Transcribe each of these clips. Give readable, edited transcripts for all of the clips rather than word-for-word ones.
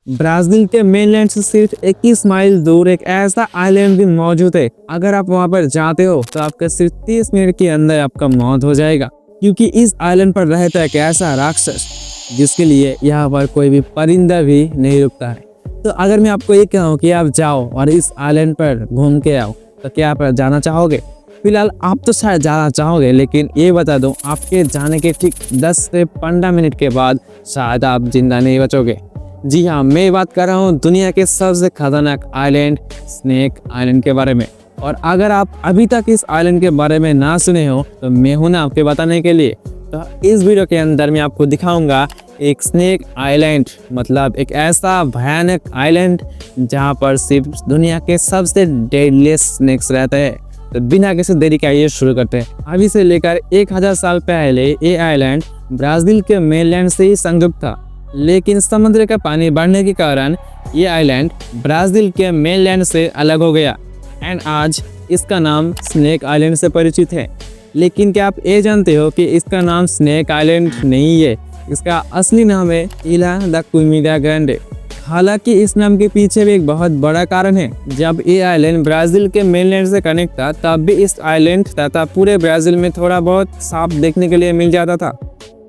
Brazil के mainland से सिर्फ 21 माइल दूर एक ऐसा आइलैंड भी मौजूद है। अगर आप वहां पर जाते हो तो आपका सिर्फ 30 मिनट के अंदर आपका मौत हो जाएगा, क्योंकि इस आइलैंड पर रहता है एक ऐसा राक्षस जिसके लिए यहाँ पर कोई भी परिंदा भी नहीं रुकता है। तो अगर मैं आपको ये कहूँ कि आप जाओ और इस आइलैंड पर घूम के आओ, तो क्या आप जाना चाहोगे? फिलहाल आप तो शायद जाना चाहोगे, लेकिन ये बता दूं, आपके जाने के ठीक 10 से 15 मिनट के बाद शायद आप जिंदा नहीं बचोगे। जी हाँ, मैं बात कर रहा हूँ दुनिया के सबसे खतरनाक आइलैंड स्नेक आइलैंड के बारे में। और अगर आप अभी तक इस आइलैंड के बारे में ना सुने हो तो मैं हूं ना आपके बताने के लिए। तो इस वीडियो के अंदर मैं आपको दिखाऊंगा एक स्नेक आइलैंड, मतलब एक ऐसा भयानक आइलैंड जहां पर सिर्फ दुनिया के सबसे डेडलीस्ट स्नेक्स रहते हैं। तो बिना किसी देरी के आइए शुरू करते हैं। अभी से लेकर 1000 साल पहले ये आइलैंड ब्राजील के मेनलैंड से ही संयुक्त था, लेकिन समुद्र का पानी बढ़ने के कारण ये आइलैंड ब्राजील के मेनलैंड से अलग हो गया एंड आज इसका नाम स्नेक आइलैंड से परिचित है। लेकिन क्या आप ये जानते हो कि इसका नाम स्नेक आइलैंड नहीं है, इसका असली नाम है इला दा कुमिडा ग्रांडे। हालांकि इस नाम के पीछे भी एक बहुत बड़ा कारण है। जब ये आइलैंड ब्राजील के मेनलैंड से कनेक्ट था तब भी इस आइलैंड तथा पूरे ब्राजील में थोड़ा बहुत सांप देखने के लिए मिल जाता था,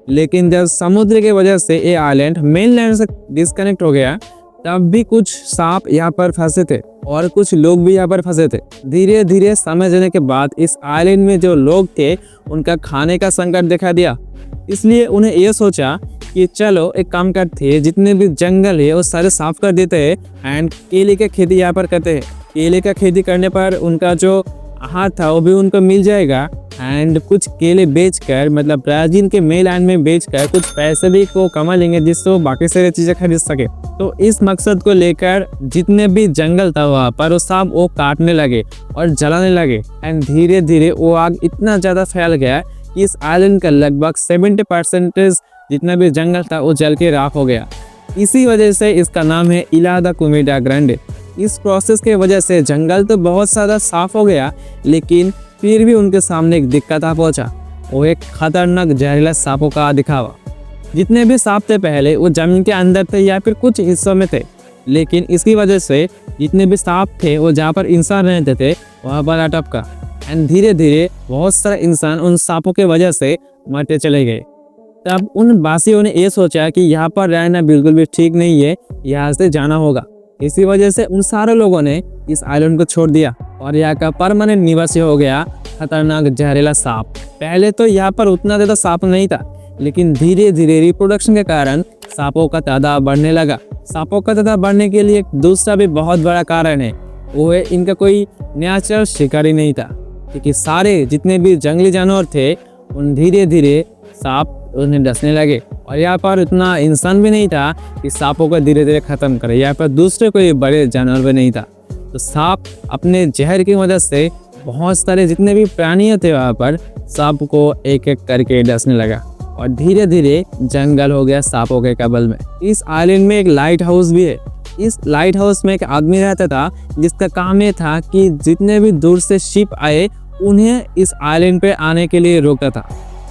लेकिन जब समुद्र की वजह से ये आइलैंड मेनलैंड से डिस्कनेक्ट हो गया तब भी कुछ सांप यहाँ पर फंसे थे और कुछ लोग भी यहाँ पर फंसे थे। धीरे धीरे समय जाने के बाद इस आइलैंड में जो लोग थे उनका खाने का संकट दिखा दिया, इसलिए उन्हें ये सोचा कि चलो एक काम करते हैं, जितने भी जंगल है वो सारे साफ कर देते हैं एंड केले का खेती यहाँ पर करते हैं। केले का खेती करने पर उनका जो आहार था वो भी उनको मिल जाएगा एंड कुछ केले बेचकर, मतलब ब्राजील के मेनलैंड में बेचकर कुछ पैसे भी को कमा लेंगे जिससे वो बाकी सारी चीजें खरीद सके। तो इस मकसद को लेकर जितने भी जंगल था वहाँ पर वो सब वो काटने लगे और जलाने लगे एंड धीरे धीरे वो आग इतना ज्यादा फैल गया कि इस आइलैंड का लगभग 70% जितना भी जंगल था वो जल के राख हो गया। इसी वजह से इसका नाम है इला दा कुमिडा ग्रांडे। इस प्रोसेस के वजह से जंगल तो बहुत ज़्यादा साफ हो गया, लेकिन फिर भी उनके सामने एक दिक्कत आ पहुंचा, वो एक खतरनाक जहरीला सांपों का दिखावा। जितने भी सांप थे पहले वो जमीन के अंदर थे या फिर कुछ हिस्सों में थे, लेकिन इसकी वजह से जितने भी सांप थे वो जहाँ पर इंसान रहते थे वहाँ पर अटपका एंड धीरे धीरे बहुत सारे इंसान उन सांपों के वजह से मरते चले गए। तब उन वासियों ने ये सोचा कि यहाँ पर रहना बिल्कुल भी ठीक नहीं है, यहाँ से जाना होगा। इसी वजह से उन सारे लोगों ने इस आइलैंड को छोड़ दिया और यहाँ का परमानेंट निवासी हो गया खतरनाक जहरीला सांप। पहले तो यहाँ पर उतना ज़्यादा सांप नहीं था, लेकिन धीरे धीरे रिप्रोडक्शन के कारण सांपों का तादाद बढ़ने लगा। सांपों का तादाद बढ़ने के लिए दूसरा भी बहुत बड़ा कारण है, वो है इनका कोई नेचुरल शिकारी नहीं था, क्योंकि सारे जितने भी जंगली जानवर थे उन धीरे धीरे सांप उन्हें डसने लगे और यहाँ पर इतना इंसान भी नहीं था कि सांपों को धीरे धीरे खत्म करे। यहाँ पर दूसरे कोई बड़े जानवर भी नहीं था, तो सांप अपने जहर की वजह से बहुत सारे जितने भी प्राणी थे वहाँ पर सांप को एक एक करके डसने लगा और धीरे धीरे जंगल हो गया सांपों के कबल में। इस आइलैंड में एक लाइट हाउस भी है। इस लाइट हाउस में एक आदमी रहता था जिसका काम ये था कि जितने भी दूर से शिप आए उन्हें इस आइलैंड पे आने के लिए रोकता था।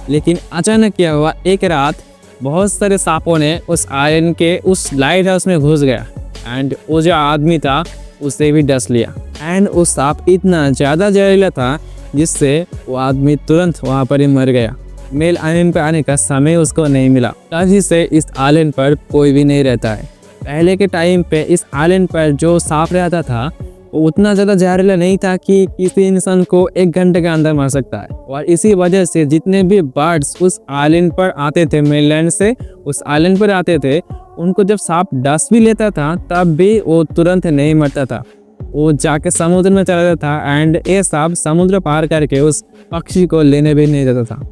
लेकिन अचानक क्या हुआ, एक रात बहुत सारे सांपों ने उस आइलैंड के उस लाइट हाउस में घुस गया एंड वो जो आदमी था उसे भी डस लिया एंड उस सांप इतना ज़्यादा जहरीला था जिससे वो आदमी तुरंत वहाँ पर ही मर गया। मेल आइलैंड पर आने का समय उसको नहीं मिला, तभी से इस आइलैंड पर कोई भी नहीं रहता है। पहले के टाइम पे इस आइलैंड पर जो सांप रहता था वो उतना ज़्यादा जहरीला नहीं था कि किसी इंसान को 1 घंटे के अंदर मार सकता है, और इसी वजह से जितने भी बर्ड्स उस आइलैंड पर आते थे, मेनलैंड से उस आइलैंड पर आते थे, उनको जब सांप डस भी लेता था तब भी वो तुरंत नहीं मरता था, वो जाके समुद्र में चला जाता था एंड ये सांप समुद्र पार करके उस पक्षी को लेने भी नहीं देता था।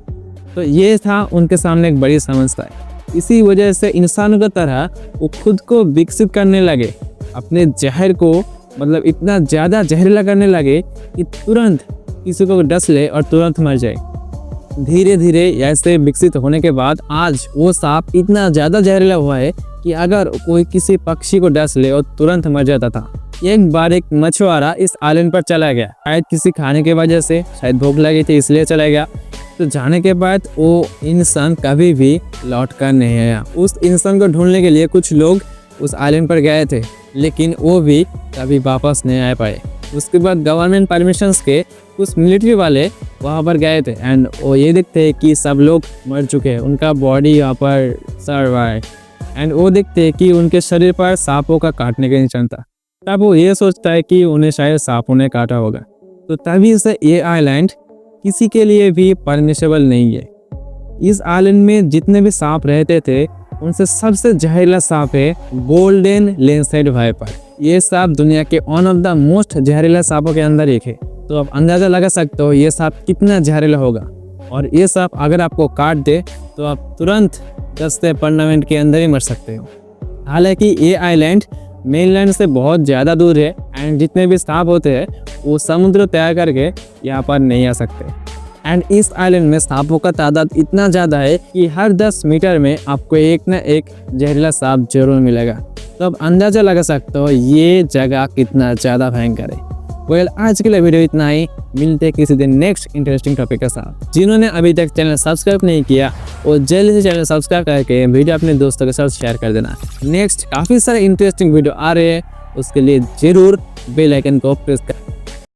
तो ये था उनके सामने एक बड़ी समस्या है। इसी वजह से इंसानों की तरह वो खुद को विकसित करने लगे, अपने जहर को मतलब इतना ज़्यादा जहरीला करने लगे कि तुरंत किसी को डस ले और तुरंत मर जाए। धीरे धीरे ऐसे विकसित होने के बाद आज वो सांप इतना ज़्यादा जहरीला हुआ है कि अगर कोई किसी पक्षी को डस ले और तुरंत मर जाता था। एक बार एक मछुआरा इस आइलैंड पर चला गया, शायद किसी खाने की वजह से, शायद भूख लगी थी इसलिए चला गया। तो जाने के बाद वो इंसान कभी भी लौट कर नहीं आया। उस इंसान को ढूंढने के लिए कुछ लोग उस आइलैंड पर गए थे, लेकिन वो भी कभी वापस नहीं आ पाए। उसके बाद गवर्नमेंट परमिशंस के कुछ मिलिट्री वाले वहाँ पर गए थे एंड वो ये देखते हैं कि सब लोग मर चुके हैं, उनका बॉडी यहाँ पर सर्वाइव एंड वो देखते हैं कि उनके शरीर पर सांपों का काटने का निशान था। तब वो ये सोचता है कि उन्हें शायद सांपों ने काटा होगा। तो तभी से ये आइलैंड किसी के लिए भी परमिशेबल नहीं है। इस आइलैंड में जितने भी सांप रहते थे उनसे सबसे जहरीला सांप है गोल्डन लैंडसाइड वाइपर। ये सांप दुनिया के वन ऑफ द मोस्ट जहरीला सांपों के अंदर एक है। तो आप अंदाज़ा लगा सकते हो ये सांप कितना जहरीला होगा। और ये सांप अगर आपको काट दे तो आप तुरंत 10 से 15 मिनट के अंदर ही मर सकते हो। हालांकि ये आइलैंड मेनलैंड से बहुत ज़्यादा दूर है एंड जितने भी सांप होते हैं वो समुद्र तय करके यहाँ पर नहीं आ सकते। एंड इस आइलैंड में सांपों का तादाद इतना ज़्यादा है कि हर 10 मीटर में आपको एक ना एक जहरीला सांप जरूर मिलेगा। तो अब अंदाज़ा लगा सकते हो ये जगह कितना ज़्यादा भयंकर है। वेल, आज के लिए वीडियो इतना ही। मिलते हैं किसी दिन नेक्स्ट इंटरेस्टिंग टॉपिक के साथ। जिन्होंने अभी तक चैनल सब्सक्राइब नहीं किया वो जल्दी से चैनल सब्सक्राइब करके वीडियो अपने दोस्तों के साथ शेयर कर देना। नेक्स्ट काफ़ी सारे इंटरेस्टिंग वीडियो आ रहे हैं, उसके लिए ज़रूर बेल आइकन को प्रेस कर।